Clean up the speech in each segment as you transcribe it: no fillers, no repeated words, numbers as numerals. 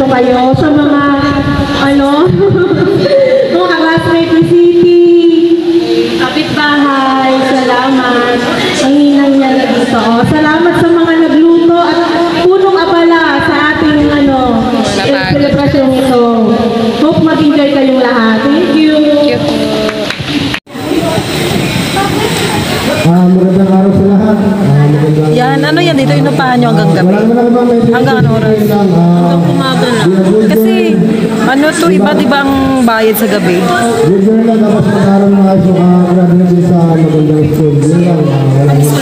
kayo sa mga, mga classmate ni City, kapitbahay, salamat. Ang hinang niya na dito. Salamat sa mga nagluto at punong abala sa ating celebration ito. Hope mag-enjoy kayong lahat. Thank you. Magandang araw sa lahat. Yan, ano yan dito, inupahan nyo hanggang gabi? Hanggang ano oras? Hanggang umaga na. Kasi, ano to, iba't ibang bayad sa gabi. Good lang, tapos mag-aaral mga graduate sa magandang school.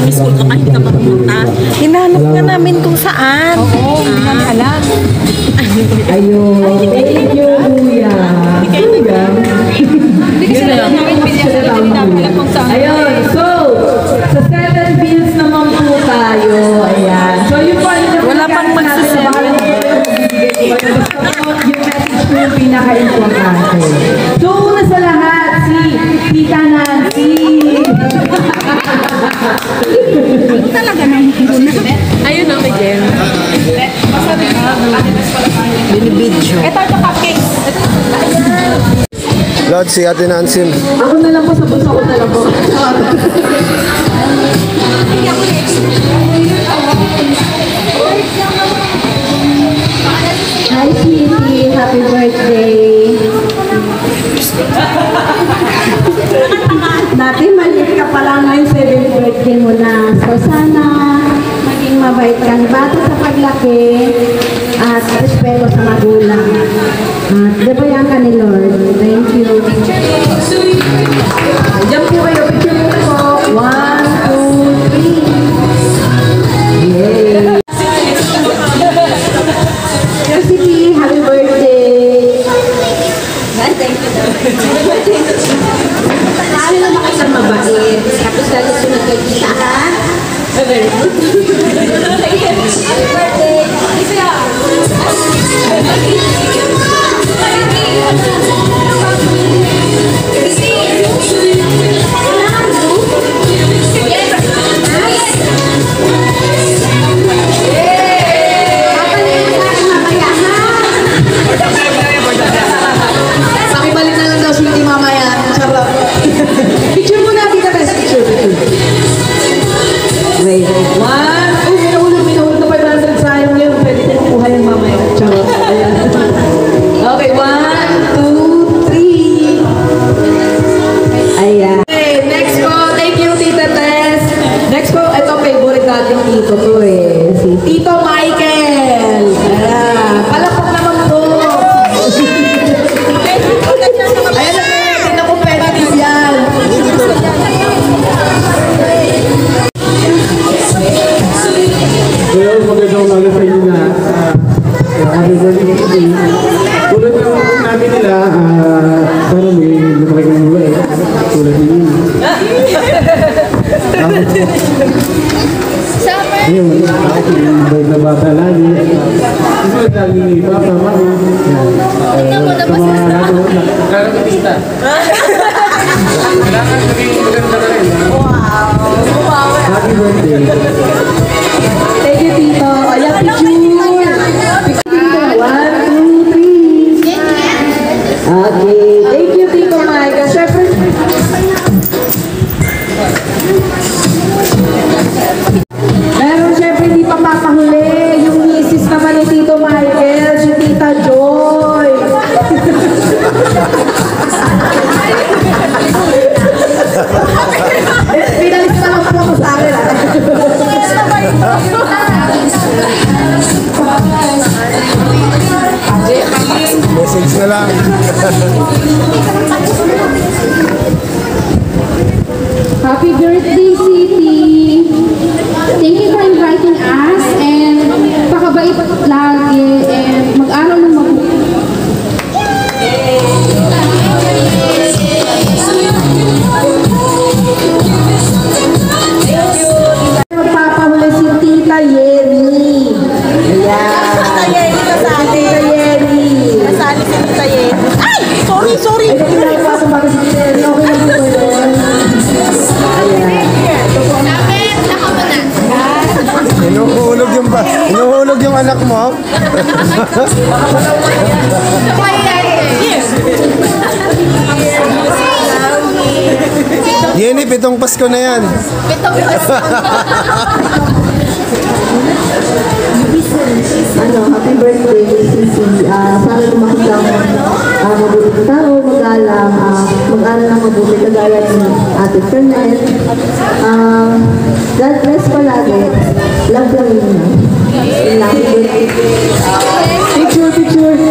School ka kahit ka magpunta. Hinanap ka namin kung saan. Oo, hindi namin alam. Ayun. Thank you, Kuya. Hindi kasi lang namin bilya sa alam kung saan. Ayun, so, sa 7 bills naman po tayo. Ayan. So, yung po, wala pang magsasabi. Yung message ko yung pinaka-importante. So, una sa lahat, si Tita Nancy. Talaga nang ayun na, may Jen. Binibidyo. Ito yung cupcakes. Lord, si Ate Nancy. Ako na lang po, sa bulsa ko na lang po. Hi, Kitty. Happy birthday. Dati maliit ka pa lang ngayon, 7th birthday mo na. So sana maging mabait ka. Bata sa paglaki at respeto sa magulang. At debayan ka ni Lord. Thank you. Diyan po kayo. Picture mo po. 1, 2, 3. Yay! City, happy birthday! Thank you. Lalo naman kayo sa mabait. Tapos lalo sunod kayo kita, ha? Very good. Happy birthday! Pakibalik na lang daw si Hindi mamaya. Charot. Picture mo na, kita best picture. Wait. 1. Oh, minahulog na 500 sayang yun. Pwede ko kukuha yung mamaya. Charot. Ayan. Okay, 1, 2, 3. Ayan. Okay, next po. Thank you, Tita Tess. Next po, ito favorite natin dito to eh. Si Tito Michael. Ayan. Palakpak naman po. Ayan na po. Pinakumpetitive yan. Kaya magandang umaga sa inyo na happy birthday today. Tulad ng namin nila, sana may lumaki ng mula eh. Tulad ninyo. Ayun, ako yung bird na bata lagi. Kasi lagi ni Papa, Mami. Sa mga nato, nakakapitista. Kailangan maging maganda na rin. Wow. Happy birthday. Thank you, Tito. Ayan, picture. Picture. 1, 2, 3. Okay. Thank you, Tito Michael. Siyempre, meron siyempre hindi pa papahuli. Yung misis naman ni Tito Michael, si Tita Joy. Pinalis na lang po ako sa akin. Message na lang. Happy birthday, City! Thank you for inviting us and pakabait lagi and mag-aral ng mabuti. Magpapahuli si Tita Yeri. Ayan. Tita Yeri, kasali. Tita Yeri. Kasali si Tita Yeri. Ay! Sorry! Jenny, pitong Pasko na yan. Happy birthday, Sisi. Sana lumaki kang mabuting tao, magalang, mag-aral ng mabuti, kagaya ni Ate Fernet. God bless palagi. Love lang yun. Happy birthday. Picture, picture.